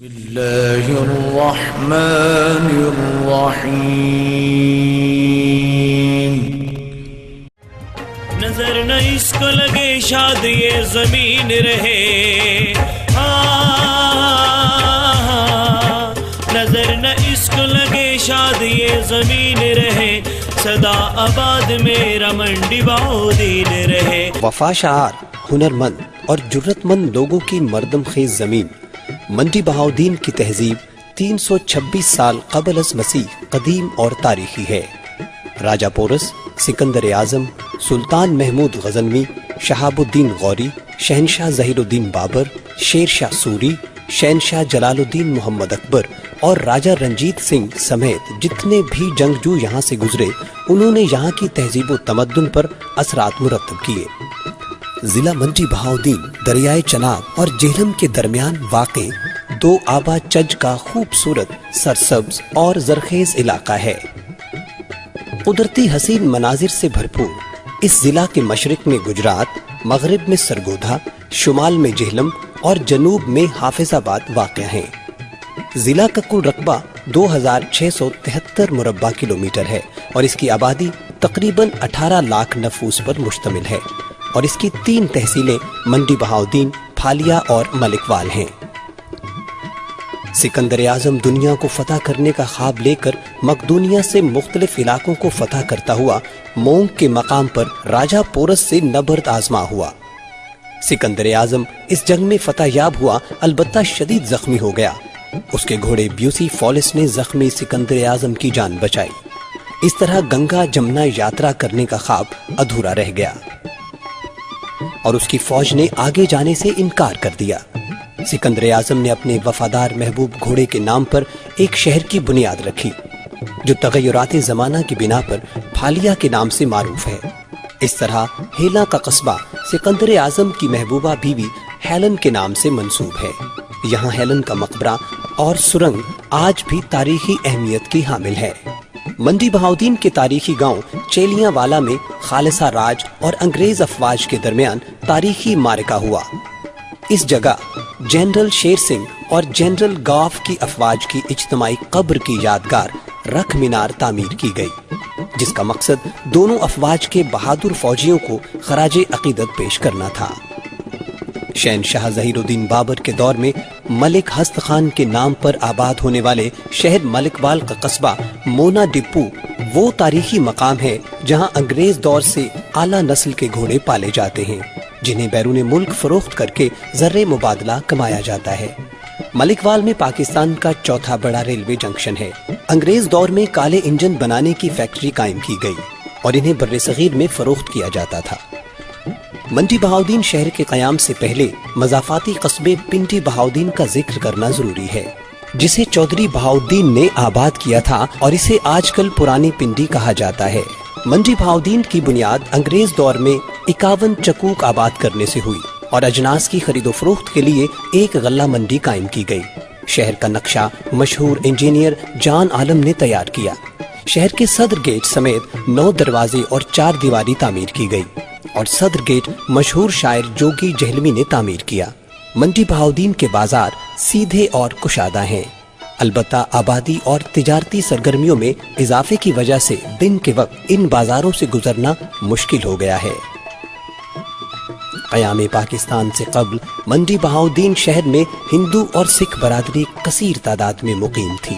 باللہ الرحمن الرحیم نظر نہ اس کو لگے شاد یہ زمین رہے، نظر نہ اس کو لگے شاد یہ زمین رہے، صدا آباد میرا منڈی بہاؤدین رہے۔ وفا شعار ہنرمند اور جرت مند لوگوں کی مردم خیز زمین منڈی بہاؤدین کی تہذیب 326 سال قبل از مسیح قدیم اور تاریخی ہے۔ راجہ پورس، سکندر اعظم، سلطان محمود غزنوی، شہاب الدین غوری، شہنشاہ ظہیر الدین بابر، شیر شاہ سوری، شہنشاہ جلال الدین محمد اکبر اور راجہ رنجیت سنگھ سمیت جتنے بھی جنگجو یہاں سے گزرے، انہوں نے یہاں کی تہذیب و تمدن پر اثرات مرتب کیے۔ ضلع منڈی بہاؤدین دریائے چناب اور جہلم کے درمیان واقع دو آبا چج کا خوبصورت سرسبز اور زرخیز علاقہ ہے۔ قدرتی حسین مناظر سے بھرپور اس ضلع کے مشرق میں گجرات، مغرب میں سرگودھا، شمال میں جہلم اور جنوب میں حافظ آباد واقع ہیں۔ ضلع کا کل رقبہ 2673 مربع کلومیٹر ہے اور اس کی آبادی تقریباً 18 لاکھ نفوس پر مشتمل ہے، اور اس کی 3 تحصیلیں منڈی بہاؤدین، پھالیا اور ملکوال ہیں۔ سکندر اعظم دنیا کو فتح کرنے کا خواب لے کر مقدونیہ سے مختلف علاقوں کو فتح کرتا ہوا مونگ کے مقام پر راجہ پورس سے نبرد آزما ہوا۔ سکندر اعظم اس جنگ میں فتح یاب ہوا، البتہ شدید زخمی ہو گیا۔ اس کے گھوڑے بیوسی فولس نے زخمی سکندر اعظم کی جان بچائی۔ اس طرح گنگا جمنا یاترا کرنے کا خواب ادھورا رہ گیا اور اس کی فوج نے آگے جانے سے انکار کر دیا۔ سکندر اعظم نے اپنے وفادار محبوب گھوڑے کے نام پر ایک شہر کی بنیاد رکھی، جو تغیرات زمانہ کی بنا پر پھالیا کے نام سے معروف ہے۔ اس طرح ہیلا کا قصبہ سکندر اعظم کی محبوبہ بیوی ہیلن کے نام سے منسوب ہے۔ یہاں ہیلن کا مقبرہ اور سرنگ آج بھی تاریخی اہمیت کی حامل ہے۔ منڈی بہاؤدین کے تاریخی گاؤں چیلیاں والا میں خالصہ راج اور انگریز افواج کے درمیان تاریخی معرکہ ہوا۔ اس جگہ جنرل شیر سنگھ اور جنرل گاف کی افواج کی اجتماعی قبر کی یادگار رکھ مینار تعمیر کی گئی، جس کا مقصد دونوں افواج کے بہادر فوجیوں کو خراج عقیدت پیش کرنا تھا۔ شہنشاہ ظہیر الدین بابر کے دور میں ملک ہست خان کے نام پر آباد ہونے والے شہر ملکوال کا قصبہ مونا ڈپو وہ تاریخی مقام ہے جہاں انگریز دور سے اعلیٰ نسل کے گھوڑے پالے جاتے ہیں، جنہیں بیرون ملک فروخت کر کے زر مبادلہ کمایا جاتا ہے۔ ملکوال میں پاکستان کا چوتھا بڑا ریلوے جنکشن ہے۔ انگریز دور میں کالے انجن بنانے کی فیکٹری قائم کی گئی اور انہیں برصغیر میں فروخت کیا جاتا تھا۔ منڈی بہاؤدین شہر کے قیام سے پہلے مضافاتی قصبے پنڈی بہاؤدین کا ذکر کرنا ضروری ہے، جسے چودھری بہاؤدین نے آباد کیا تھا اور اسے آج کل پرانی پنڈی کہا جاتا ہے۔ منڈی بہاؤدین کی بنیاد انگریز دور میں 51 چکوک آباد کرنے سے ہوئی اور اجناس کی خرید و فروخت کے لیے ایک غلہ منڈی قائم کی گئی۔ شہر کا نقشہ مشہور انجینئر جان عالم نے تیار کیا۔ شہر کے صدر گیٹ سمیت 9 دروازے اور 4 دیواری تعمیر کی گئی اور صدر گیٹ مشہور شاعر جوگی جہلمی نے تعمیر کیا۔ منڈی بہاؤدین کے بازار سیدھے اور کشادہ ہیں، البتہ آبادی اور تجارتی سرگرمیوں میں اضافے کی وجہ سے دن کے وقت ان بازاروں سے گزرنا مشکل ہو گیا ہے۔ قیام پاکستان سے قبل منڈی بہاؤدین شہر میں ہندو اور سکھ برادری کثیر تعداد میں مقیم تھی۔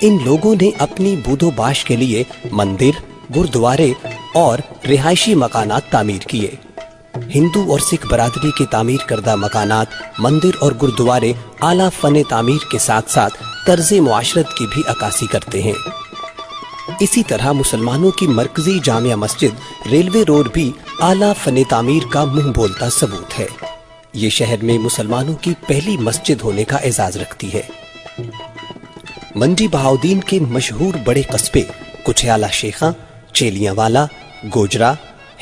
ان لوگوں نے اپنی بود و باش کے لیے مندر، گردوارے اور رہائشی مکانات تعمیر کیے۔ ہندو اور سکھ برادری کی تعمیر کردہ مکانات، مندر اور گردوارے اعلیٰ فن تعمیر کے ساتھ ساتھ طرز معاشرت کی بھی عکاسی کرتے ہیں۔ اسی طرح مسلمانوں کی مرکزی جامع مسجد ریلوے روڈ بھی اعلیٰ فن تعمیر کا منہ بولتا ثبوت ہے۔ یہ شہر میں مسلمانوں کی پہلی مسجد ہونے کا اعزاز رکھتی ہے۔ منڈی بہاؤدین کے مشہور بڑے قصبے کچھیالہ شیخاں، چیلیاں والا، گوجرا،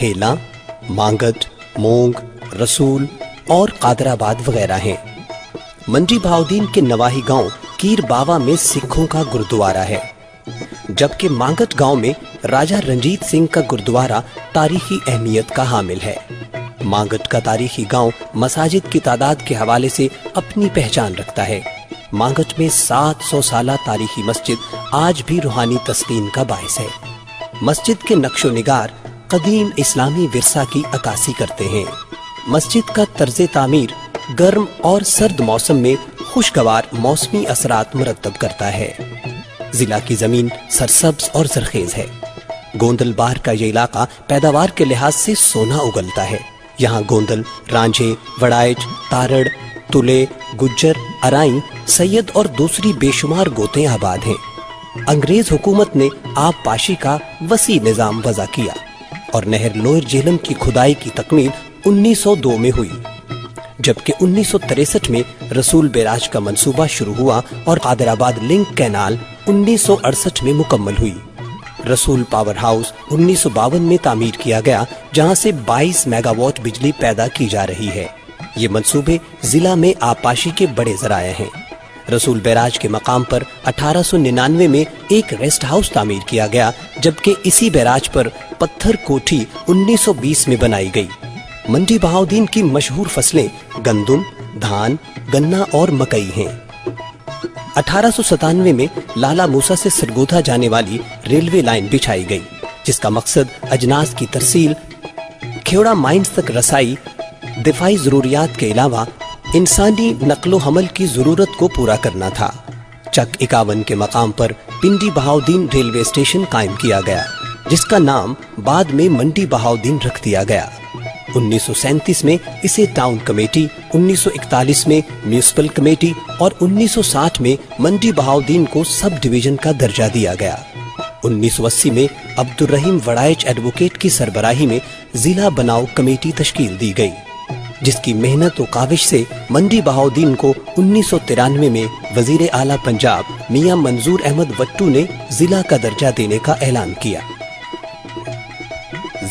ہیلا، مانگٹ، مونگ، رسول اور قادر آباد وغیرہ ہیں۔ منڈی بہاؤدین کے نواحی گاؤں کیر باوا میں سکھوں کا گردوارہ ہے، جبکہ مانگٹ گاؤں میں راجہ رنجیت سنگھ کا گردوارہ تاریخی اہمیت کا حامل ہے۔ مانگٹ کا تاریخی گاؤں مساجد کی تعداد کے حوالے سے اپنی پہچان رکھتا ہے۔ مانگٹ میں 700 سالہ تاریخی مسجد آج بھی روحانی تسکین کا باعث ہے۔ مسجد کے نقش و نگار قدیم اسلامی ورثہ کی عکاسی کرتے ہیں۔ مسجد کا طرز تعمیر گرم اور سرد موسم میں خوشگوار موسمی اثرات مرتب کرتا ہے۔ ضلع کی زمین سرسبز اور زرخیز ہے۔ گوندل بار کا یہ علاقہ پیداوار کے لحاظ سے سونا اگلتا ہے۔ یہاں گوندل، رانجھے، وڑائچ، تارڑ، تلے، گجر، ارائیں، سید اور دوسری بے شمار گوتیں آباد ہیں۔ انگریز حکومت نے آب پاشی کا وسیع نظام وضع کیا اور نہر لوئر جہلم کی کھدائی کی تکمیل 1902 میں ہوئی، جبکہ 1963 میں رسول بیراج کا منصوبہ شروع ہوا اور قادر آباد لنک کینال 1968 میں مکمل ہوئی۔ رسول پاور ہاؤس 1952 میں تعمیر کیا گیا، جہاں سے 22 میگا واٹ بجلی پیدا کی جا رہی ہے۔ یہ منصوبے ضلع میں آبپاشی کے بڑے ذرائع ہیں۔ رسول بیراج کے مقام پر 1899 میں ایک ریسٹ ہاؤس تعمیر کیا گیا، جبکہ اسی بیراج پر پتھر کوٹھی 1920 میں بنائی گئی۔ منڈی بہاؤدین کی مشہور فصلیں گندم، دھان، گنا اور مکئی ہیں۔ 1897 میں لالا موسیٰ سے سرگودا جانے والی ریلوے لائن بچھائی گئی، جس کا مقصد اجناس کی ترسیل، کھیوڑا مائنز تک رسائی، دفاعی ضروریات کے علاوہ انسانی نقل و حمل کی ضرورت کو پورا کرنا تھا۔ چک 51 کے مقام پر پنڈی بہاؤدین ریلوے اسٹیشن قائم کیا گیا، جس کا نام بعد میں منڈی بہاؤدین رکھ دیا گیا۔ 1937 میں اسے ٹاؤن کمیٹی، 1941 میں میونسپل کمیٹی اور 1960 میں منڈی بہاؤدین کو سب ڈویژن کا درجہ دیا گیا۔ 1980 میں عبد الرحیم وڑائچ ایڈوکیٹ کی سربراہی میں ضلع بناؤ کمیٹی تشکیل دی گئی، جس کی محنت و کاوش سے منڈی بہاؤدین کو 1993 میں وزیر اعلیٰ پنجاب میاں منظور احمد وٹو نے ضلع کا درجہ دینے کا اعلان کیا۔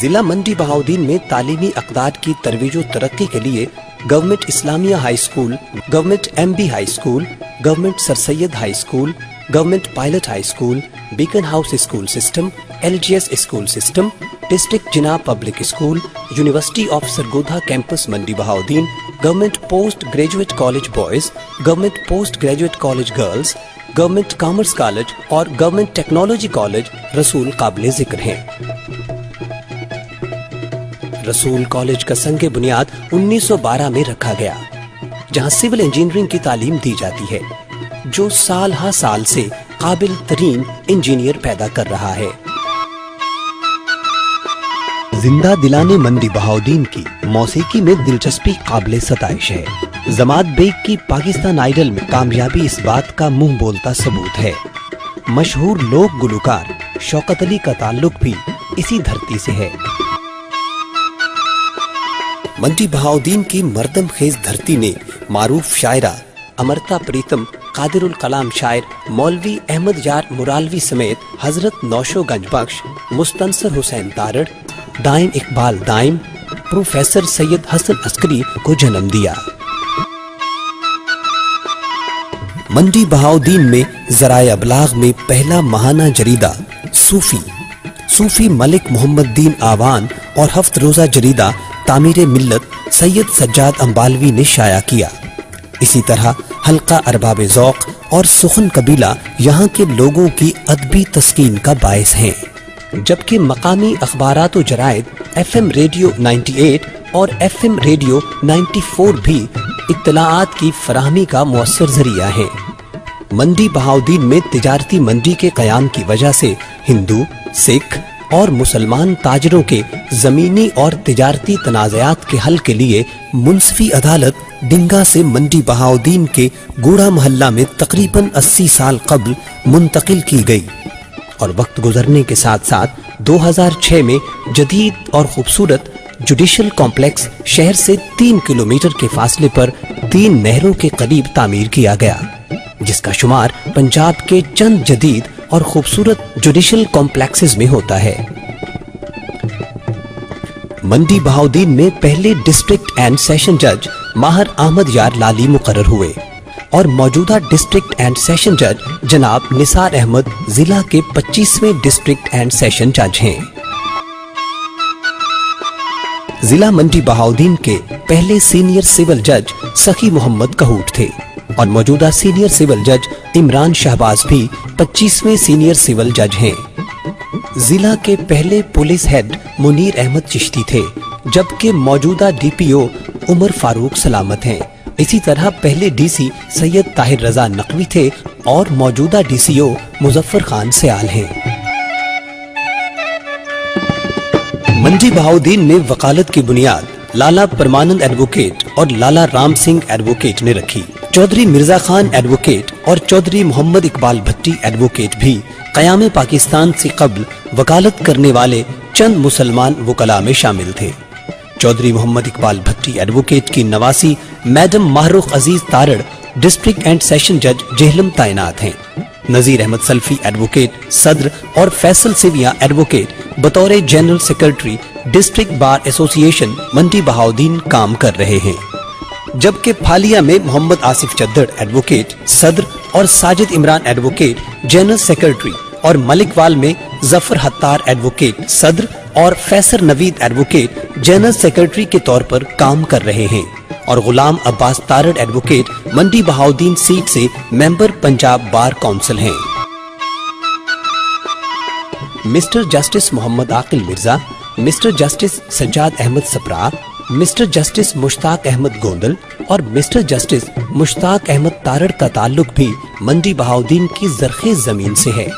ضلع منڈی بہاؤدین میں تعلیمی اقدار کی ترویج و ترقی کے لیے government Islamia high school, government M B high school, government sir Syed high school, government pilot high school, Beacon house school system, L G S school system, district Jinnah public school, university of Sargodha campus Mandi Bahauddin, government post graduate college boys, government post graduate college girls, government commerce college اور government technology college Rasul قابل ذکر ہیں۔ رسول college کا سنگ بنیاد 1912 میں رکھا گیا، جہاں سول انجینئرنگ کی تعلیم دی جاتی ہے، جو سال ہا سال سے قابل ترین انجینئر پیدا کر رہا ہے۔ زندہ دلانے منڈی بہاؤدین کی موسیقی میں دلچسپی قابل ستائش ہے۔ زماد بیگ کی پاکستان آئیڈل میں کامیابی اس بات کا منہ بولتا ثبوت ہے۔ مشہور لوک گلوکار شوکت علی کا تعلق بھی اسی دھرتی سے ہے۔ منڈی بہاؤدین کی مردم خیز دھرتی نے معروف شاعرہ امرتا پریتم، قادر الکلام شاعر مولوی احمد یار مرالوی سمیت حضرت نوشو گنج بخش، مستنصر حسین تارڑ، دائم اقبال دائم، پروفیسر سید حسن عسکری کو جنم دیا۔ منڈی بہاؤدین میں ذرائع ابلاغ میں پہلا ماہانہ جریدہ صوفی ملک محمد دین آوان اور ہفت روزہ جریدہ تعمیر ملت سید سجاد امبالوی نے شائع کیا۔ اسی طرح حلقہ ارباب ذوق اور سخن قبیلہ یہاں کے لوگوں کی ادبی تسکین کا باعث ہیں، جبکہ مقامی اخبارات و جرائد ایف ایم ریڈیو 98 اور ایف ایم ریڈیو 94 بھی اطلاعات کی فراہمی کا مؤثر ذریعہ ہیں۔ منڈی بہاؤدین میں تجارتی منڈی کے قیام کی وجہ سے ہندو، سکھ اور مسلمان تاجروں کے زمینی اور تجارتی تنازعات کے حل کے لیے منصفی عدالت ڈنگا سے منڈی بہاؤدین کے گوڑا محلہ میں تقریباً 80 سال قبل منتقل کی گئی، اور وقت گزرنے کے ساتھ ساتھ 2006 میں جدید اور خوبصورت جوڈیشل کمپلیکس شہر سے 3 کلومیٹر کے فاصلے پر 3 نہروں کے قریب تعمیر کیا گیا، جس کا شمار پنجاب کے چند جدید اور خوبصورت جوڈیشل کمپلیکسز میں ہوتا ہے۔ منڈی بہاؤدین میں پہلے ڈسٹرکٹ اینڈ سیشن جج ماہر احمد یار لالی مقرر ہوئے، اور موجودہ ڈسٹرکٹ اینڈ سیشن جج جناب نثار احمد ضلع کے 25ویں ڈسٹرکٹ اینڈ سیشن جج ہیں۔ ضلع منڈی بہاؤدین کے پہلے سینئر سول جج سخی محمد کہوٹ تھے۔ اور موجودہ سینئر سول جج عمران شہباز بھی 25ویں سینئر سول جج ہیں۔ ضلع کے پہلے پولیس ہیڈ منیر احمد چشتی تھے، جبکہ موجودہ ڈی پی او عمر فاروق سلامت ہیں۔ اسی طرح پہلے ڈی سی سید طاہر رضا نقوی تھے اور موجودہ ڈی سی او مظفر خان سیال ہیں۔ منڈی بہاؤدین میں وکالت کی بنیاد لالا پرمانند ایڈوکیٹ اور لالا رام سنگھ ایڈوکیٹ نے رکھی۔ چودھری مرزا خان ایڈوکیٹ اور چودھری محمد اقبال بھٹی ایڈوکیٹ بھی قیام پاکستان سے قبل وکالت کرنے والے چند مسلمان وکلاء میں شامل تھے۔ چودھری محمد اقبال بھٹی ایڈوکیٹ کی نواسی madam Mahrukh Aziz Tarar district and session جج جہلم تعینات ہیں۔ نذیر احمد سلفی ایڈوکیٹ صدر اور فیصل سیویاں ایڈوکیٹ بطور جنرل سیکرٹری ڈسٹرکٹ بار ایسوسی ایشن منڈی بہاؤدین کام کر رہے ہیں، جبکہ پھالیا میں محمد آصف چدڑ ایڈوکیٹ صدر اور Sajid Imran advocate general secretary اور ملک وال میں ظفر حتار ایڈوکیٹ صدر اور فیصل نوید ایڈوکیٹ جنرل سیکرٹری کے طور پر کام کر رہے ہیں، اور غلام عباس تارڑ ایڈوکیٹ منڈی بہاؤدین سیٹ سے ممبر پنجاب بار کونسل ہیں۔ Mister justice Muhammad Aqil Mirza, mister justice Sajjad Ahmed Sipra, mister justice Mushtaq Ahmed Gondal اور مسٹر جسٹس مشتاق احمد تارڑ کا تعلق بھی منڈی بہاؤدین کی زرخیز زمین سے ہے۔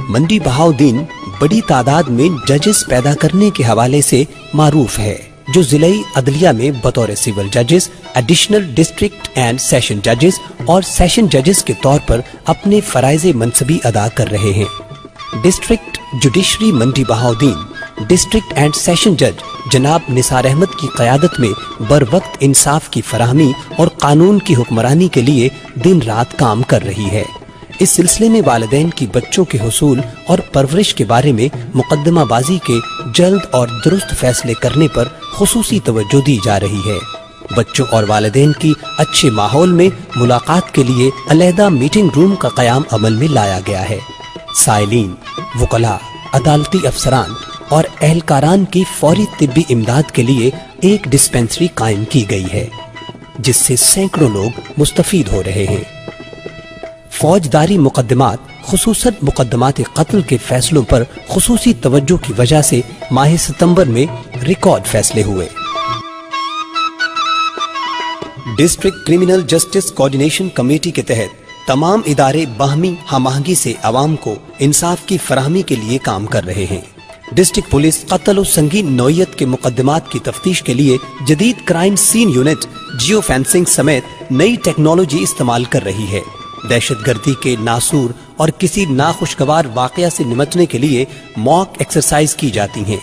منڈی بہاؤدین بڑی تعداد میں ججز پیدا کرنے کے حوالے سے معروف ہے، جو ضلعی عدلیہ میں بطور سول ججز، ایڈیشنل ڈسٹرکٹ اینڈ سیشن ججز اور سیشن ججز کے طور پر اپنے فرائض منصبی ادا کر رہے ہیں۔ ڈسٹرکٹ جوڈیشری منڈی بہاؤدین ڈسٹرکٹ اینڈ سیشن جج جناب نثار احمد کی قیادت میں بر وقت انصاف کی فراہمی اور قانون کی حکمرانی کے لیے دن رات کام کر رہی ہے۔ اس سلسلے میں والدین کی بچوں کے حصول اور پرورش کے بارے میں مقدمہ بازی کے جلد اور درست فیصلے کرنے پر خصوصی توجہ دی جا رہی ہے۔ بچوں اور والدین کی اچھے ماحول میں ملاقات کے لیے علیحدہ میٹنگ روم کا قیام عمل میں لایا گیا ہے۔ سائلین، وکلاء، عدالتی افسران اور اہلکاران کی فوری طبی امداد کے لیے ایک ڈسپنسری قائم کی گئی ہے، جس سے سینکڑوں لوگ مستفید ہو رہے ہیں۔ فوجداری مقدمات، خصوصاً مقدمات قتل کے فیصلوں پر خصوصی توجہ کی وجہ سے ماہ ستمبر میں ریکارڈ فیصلے ہوئے۔ District criminal justice coordination committee کے تحت تمام ادارے باہمی ہم آہنگی سے عوام کو انصاف کی فراہمی کے لیے کام کر رہے ہیں۔ ڈسٹرکٹ پولیس قتل و سنگین نوعیت کے مقدمات کی تفتیش کے لیے جدید crime scene unit, geo fencing سمیت نئی ٹیکنالوجی استعمال کر رہی ہے۔ دہشت گردی کے ناسور اور کسی ناخوشگوار واقعہ سے نمٹنے کے لیے موک ایکسرسائز کی جاتی ہیں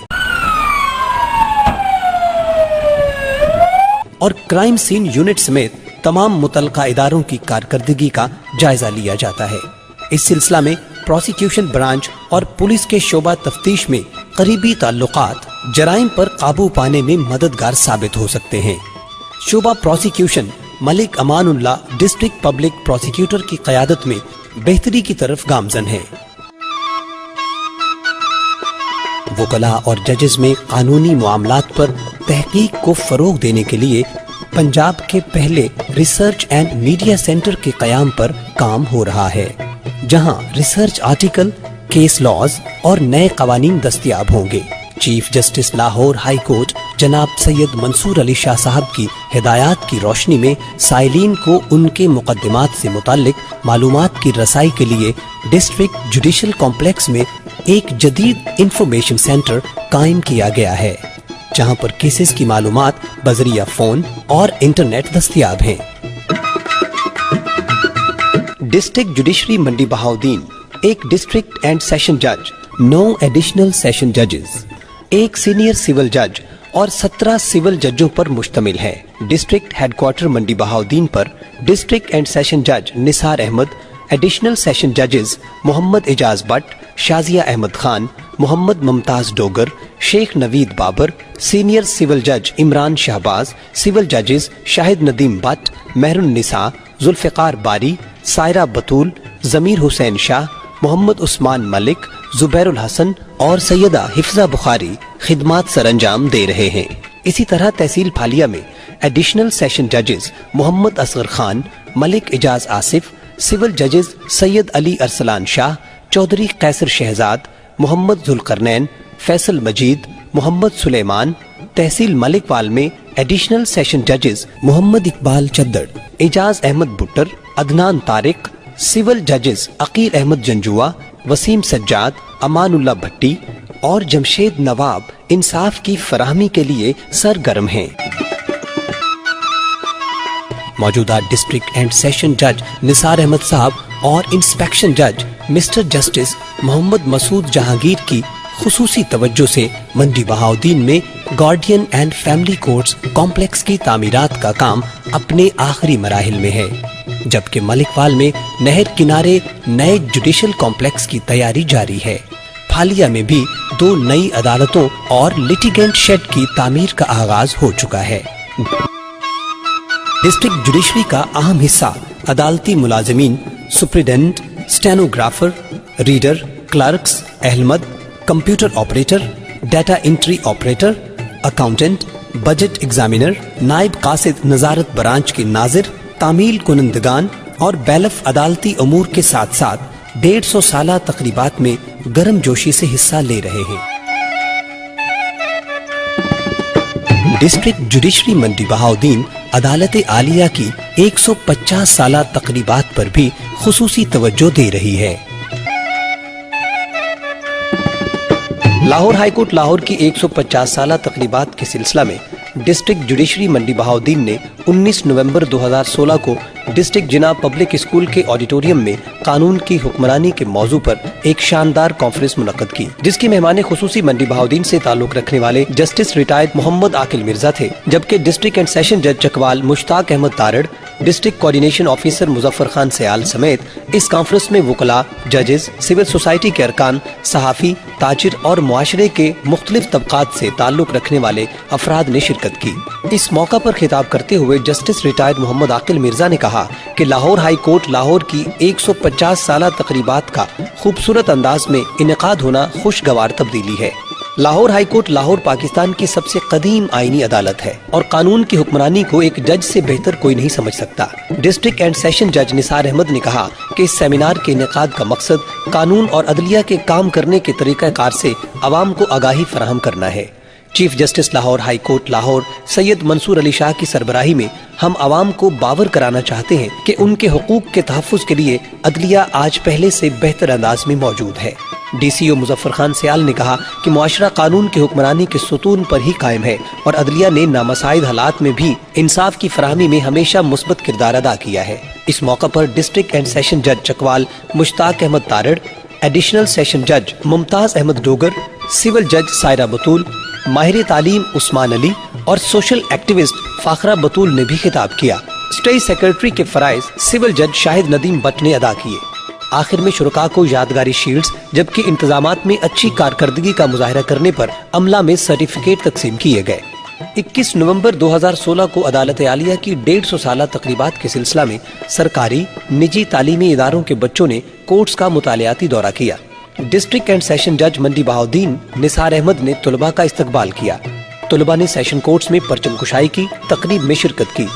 اور کرائم سین یونٹ سمیت تمام متعلقہ اداروں کی کارکردگی کا جائزہ لیا جاتا ہے۔ اس سلسلہ میں پروسیکیوشن برانچ اور پولیس کے شعبہ تفتیش میں قریبی تعلقات جرائم پر قابو پانے میں مددگار ثابت ہو سکتے ہیں۔ شعبہ پروسیکیوشن ملک Aman Ullah district public prosecutor کی قیادت میں بہتری کی طرف گامزن ہے۔ وکلاء اور ججز میں قانونی معاملات پر تحقیق کو فروغ دینے کے لیے پنجاب کے پہلے ریسرچ اینڈ میڈیا سینٹر کے قیام پر کام ہو رہا ہے، جہاں ریسرچ آرٹیکل، کیس لاز اور نئے قوانین دستیاب ہوں گے۔ Chief justice Lahore high court جناب سید منصور علی شاہ صاحب کی ہدایات کی روشنی میں سائلین کو ان کے مقدمات سے متعلق معلومات کی رسائی کے لیے ڈسٹرکٹ جوڈیشل کمپلیکس میں ایک جدید انفارمیشن سینٹر قائم کیا گیا ہے، جہاں پر کیسز کی معلومات بذریعہ فون اور انٹرنیٹ دستیاب ہیں۔ ڈسٹرکٹ جوڈیشری منڈی بہاؤدین ایک ڈسٹرکٹ اینڈ سیشن جج، 9 ایڈیشنل سیشن ججز، ایک سینئر سول جج اور 17 سول ججوں پر مشتمل ہے۔ ڈسٹرکٹ ہیڈ کوارٹر منڈی بہاؤدین پر ڈسٹرکٹ اینڈ سیشن جج نثار احمد، ایڈیشنل سیشن ججز محمد اعجاز but, Shazia Ahmad Khan, Muhammad Mumtaz Dogar, Sheikh Naveed Babar, senior civil جج عمران شہباز، سول ججز شاہد ندیم بٹ، مہر النساء، ذوالفقار باری، سائرہ بطول، ضمیر حسین شاہ، محمد عثمان ملک، زبیر الحسن اور سیدہ حفظہ بخاری خدمات سر انجام دے رہے ہیں۔ اسی طرح تحصیل پھالیا میں ایڈیشنل سیشن ججز محمد اصغر خان، ملک اعجاز آصف، سول ججز سید علی ارسلان شاہ، چودھری قیصر شہزاد، محمد ذوالقرنین، فیصل مجید، محمد سلیمان، تحصیل ملک وال میں ایڈیشنل سیشن ججز محمد اقبال چدڑ، اعجاز احمد بٹر، عدنان طارق، سول ججز عقیل احمد جنجوا، وسیم سجاد، امان اللہ بھٹی اور جمشید نواب انصاف کی فراہمی کے لیے سرگرم ہیں۔ موجودہ ڈسٹرکٹ اینڈ سیشن جج نثار احمد صاحب اور انسپیکشن جج مسٹر جسٹس محمد مسعود جہانگیر کی خصوصی توجہ سے منڈی بہاؤدین میں guardian and family courts complex کی تعمیرات کا کام اپنے آخری مراحل میں ہے، جبکہ ملک وال میں نہر کنارے نئے جوڈیشل کمپلیکس کی تیاری جاری ہے۔ پھالیا میں بھی 2 نئی عدالتوں اور لٹیگنٹ شیڈ کی تعمیر کا آغاز ہو چکا ہے۔ ڈسٹرکٹ جوڈیشری کا اہم حصہ عدالتی ملازمین، سپریڈنٹ، اسٹینوگرافر، ریڈر، کلرکس، اہلمد، computer operator, data entry operator, accountant, budget examiner, نائب قاصد نظارت برانچ کے ناظر، تعمیل کنندگان اور بیلف عدالتی امور کے ساتھ ساتھ 150 سالہ تقریبات میں گرم جوشی سے حصہ لے رہے ہیں۔ ڈسٹرکٹ جوڈیشری منڈی بہاؤدین عدالت عالیہ کی 150 سالہ تقریبات پر بھی خصوصی توجہ دے رہی ہے۔ لاہور ہائی کورٹ لاہور کی 150 سالہ تقریبات کے سلسلہ میں ڈسٹرکٹ جوڈیشری منڈی بہاؤدین نے 19 نومبر 2016 کو ڈسٹرکٹ جناب پبلک اسکول کے آڈیٹوریم میں قانون کی حکمرانی کے موضوع پر ایک شاندار کانفرنس منعقد کی، جس کی مہمان خصوصی منڈی بہاؤدین سے تعلق رکھنے والے جسٹس ریٹائرڈ محمد عاقل مرزا تھے، جبکہ ڈسٹرکٹ اینڈ سیشن جج Chakwal Mushtaq Ahmed Tarar, district coordination officer Muzaffar Khan Sial سمیت اس کانفرنس میں وکلاء، ججز، سول سوسائٹی کے ارکان، صحافی، تاجر اور معاشرے کے مختلف طبقات سے تعلق رکھنے والے افراد نے شرکت کی۔ اس موقع پر خطاب کرتے ہوئے جسٹس ریٹائرڈ محمد عاقل مرزا نے کہا کہ لاہور ہائی کورٹ لاہور کی 150 سالہ تقریبات کا خوبصورت انداز میں انعقاد ہونا خوشگوار تبدیلی ہے۔ لاہور ہائی کورٹ لاہور پاکستان کی سب سے قدیم آئینی عدالت ہے اور قانون کی حکمرانی کو ایک جج سے بہتر کوئی نہیں سمجھ سکتا۔ ڈسٹرکٹ اینڈ سیشن جج نثار احمد نے کہا کہ اس سیمینار کے انعقاد کا مقصد قانون اور عدلیہ کے کام کرنے کے طریقہ کار سے عوام کو آگاہی فراہم کرنا ہے۔ Chief justice Lahore high court Lahore Syed Mansoor Ali Shah کی سربراہی میں ہم عوام کو باور کرانا چاہتے ہیں کہ ان کے حقوق کے تحفظ کے لیے عدلیہ آج پہلے سے بہتر انداز میں موجود ہے۔ ڈی سی او مظفر خان سیال نے کہا کہ معاشرہ قانون کی حکمرانی کے ستون پر ہی قائم ہے اور عدلیہ نے نامساعد حالات میں بھی انصاف کی فراہمی میں ہمیشہ مثبت کردار ادا کیا ہے۔ اس موقع پر ڈسٹرکٹ اینڈ سیشن جج چکوال مشتاق احمد تارڑ، ایڈیشنل سیشن جج ممتاز احمد ڈوگر، سول جج سائرہ بطول، ماہر تعلیم عثمان علی اور سوشل ایکٹیوسٹ فاخرہ بطول نے بھی خطاب کیا۔ اسٹیٹ سیکرٹری کے فرائض سول جج شاہد ندیم بٹ نے ادا کیے۔ آخر میں شرکاء کو یادگاری شیلڈز جبکہ انتظامات میں اچھی کارکردگی کا مظاہرہ کرنے پر عملہ میں سرٹیفکیٹ تقسیم کیے گئے۔ 21 نومبر 2016 کو عدالت عالیہ کی 150 سالہ تقریبات کے سلسلہ میں سرکاری نجی تعلیمی اداروں کے بچوں نے کورٹس کا مطالعاتی دورہ کیا۔ ڈسٹرکٹ اینڈ سیشن جج منڈی بہاؤدین نثار احمد نے طلباء کا استقبال کیا۔ طلباء نے سیشن کورٹس میں پرچم کشائی کی، تقریب میں شرکت کی،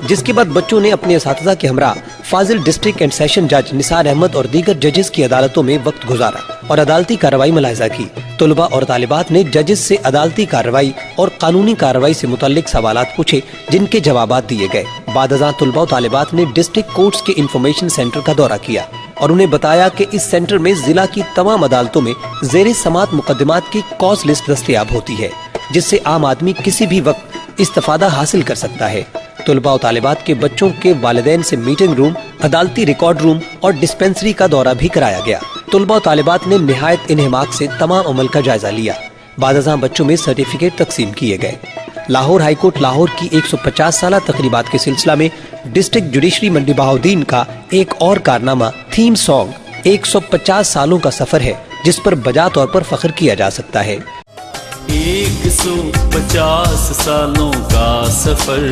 جس کے بعد بچوں نے اپنے اساتذہ کے ہمراہ فاضل ڈسٹرکٹ اینڈ سیشن جج نثار احمد اور دیگر ججز کی عدالتوں میں وقت گزارا اور عدالتی کارروائی ملاحظہ کی۔ طلباء اور طالبات نے ججز سے عدالتی کارروائی اور قانونی کارروائی سے متعلق سوالات پوچھے، جن کے جوابات دیے گئے۔ بعد ازاں طلباء و طالبات نے ڈسٹرکٹ کورٹس کے انفارمیشن سینٹر کا دورہ کیا اور انہیں بتایا کہ اس سینٹر میں ضلع کی تمام عدالتوں میں زیر سماعت مقدمات کی کاز لسٹ دستیاب ہوتی ہے، جس سے عام آدمی کسی بھی وقت استفادہ حاصل کر سکتا ہے۔ طلباء و طالبات کے بچوں کے والدین سے میٹنگ روم، عدالتی ریکارڈ روم اور ڈسپینسری کا دورہ بھی کرایا گیا۔ طلباء و طالبات نے نہایت انہماک سے تمام عمل کا جائزہ لیا۔ بعد ازاں بچوں میں سرٹیفکیٹ تقسیم کیے گئے۔ لاہور ہائی کورٹ لاہور کی 150 سالہ تقریبات کے سلسلہ میں ڈسٹرکٹ جوڈیشری منڈی بہاؤدین کا ایک اور کارنامہ تھیم سانگ 150 سالوں کا سفر ہے، جس پر بجا طور پر فخر کیا جا سکتا ہے۔ 150 سالوں کا سفر،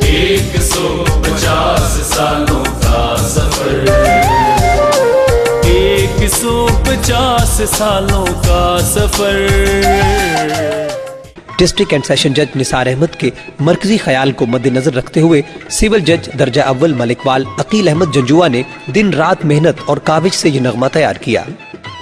150 سالوں کا سفر، 150 سالوں کا سفر۔ ڈسٹرکٹ اینڈ سیشن جج نثار احمد کے مرکزی خیال کو مد نظر رکھتے ہوئے سول جج درجہ اول ملکوال عقیل احمد جنجوا نے دن رات محنت اور کاوش سے یہ نغمہ تیار کیا۔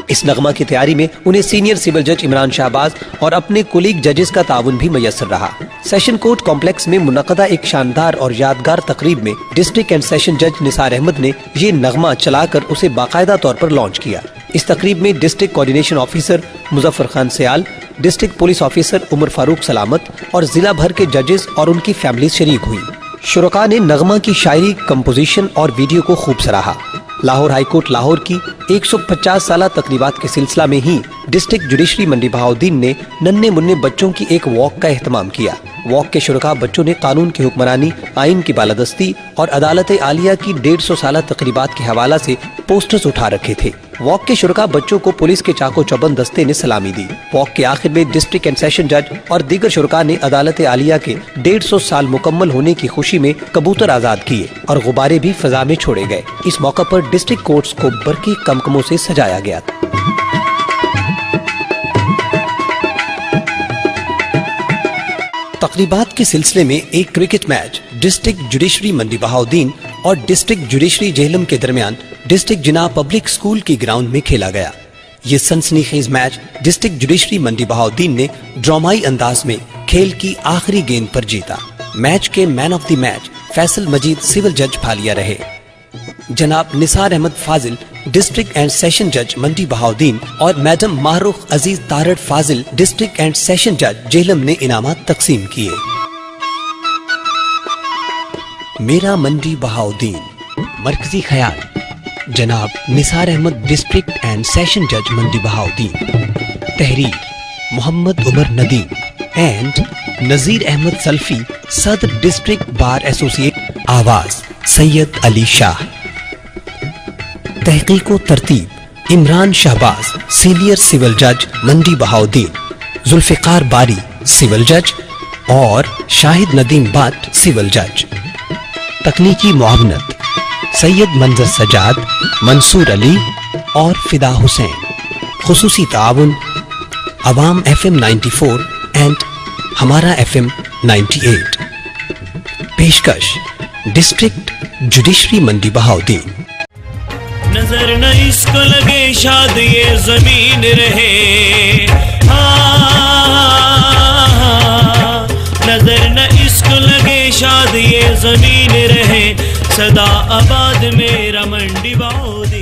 اس نغمہ کی تیاری میں انہیں سینئر سول جج عمران شہباز اور اپنے کولیگ ججز کا تعاون بھی میسر رہا۔ سیشن کورٹ کمپلیکس میں منعقدہ ایک شاندار اور یادگار تقریب میں ڈسٹرکٹ اینڈ سیشن جج نثار احمد نے یہ نغمہ چلا کر اسے باقاعدہ طور پر لانچ کیا۔ اس تقریب میں district coordination officer Muzaffar Khan Sial, district police officer Umar Farooq Salamat اور ضلع بھر کے ججز اور ان کی فیملیز شریک ہوئی۔ شرکاء نے نغمہ کی شاعری، کمپوزیشن اور ویڈیو کو خوب سراہا۔ لاہور ہائی کورٹ لاہور کی 150 سالہ تقریبات کے سلسلہ میں ہی ڈسٹرکٹ جوڈیشری منڈی بہاؤالدین نے ننھے منھے بچوں کی ایک واک کا اہتمام کیا۔ واک کے شرکاء بچوں نے قانون کی حکمرانی، آئین کی بالادستی اور عدالت عالیہ کی 150 سالہ تقریبات کے حوالہ سے پوسٹرز اٹھا رکھے تھے۔ واک کے شرکاء بچوں کو پولیس کے چاق و چوبند دستے نے سلامی دی۔ واک کے آخر میں ڈسٹرکٹ اینڈ سیشن جج اور دیگر شرکاء نے عدالت عالیہ کے 150 سال مکمل ہونے کی خوشی میں کبوتر آزاد کیے اور غبارے بھی فضا میں چھوڑے گئے۔ اس موقع پر ڈسٹرکٹ کورٹس کو برقی کمکموں سے سجایا گیا تھا۔ تقریبات کے سلسلے میں ایک کرکٹ میچ ڈسٹرکٹ جوڈیشری منڈی بہاؤالدین اور ڈسٹرکٹ جوڈیشری جہلم کے درمیان ڈسٹرکٹ جناح پبلک سکول کی گراؤنڈ میں کھیلا گیا۔ یہ سنسنی خیز میچ ڈسٹرکٹ جوڈیشری منڈی بہاؤالدین نے ڈرامائی انداز میں کھیل کی آخری گیند پر جیتا۔ میچ کے man of the match Faisal Majeed civil جج پھالیا رہے۔ جناب نثار احمد فاضل ڈسٹرکٹ اینڈ سیشن جج منڈی بہاؤالدین اور madam Mahrukh Aziz Tarar Fazil district and session جج جہلم نے انعامات تقسیم کیے۔ میرا منڈی بہاؤالدین مرکزی خیال جناب نثار احمد ڈسٹرکٹ اینڈ سیشن جج منڈی بہاؤالدین، تحریر محمد عمر ندیم اینڈ نذیر احمد سلفی، صدر ڈسٹرکٹ بار ایسوسی ایٹ، آواز سید علی شاہ، تحقیق و ترتیب عمران شہباز سینئر سول جج منڈی بہاؤالدین، ذوالفقار باری سول جج اور شاہد ندیم بٹ سول جج، تکنیکی معاونت سید منظر سجاد، منصور علی اور فدا حسین، خصوصی تعاون عوام FM 94 اینڈ ہمارا FM 98، پیشکش ڈسٹرکٹ جوڈیشری منڈی بہاؤالدین۔ نظر نہ اس کو لگے شاد یہ زمین رہے، نظر نہ اس کو لگے شاد یہ زمین رہے، سدا آباد میرا منڈی بہاؤالدین۔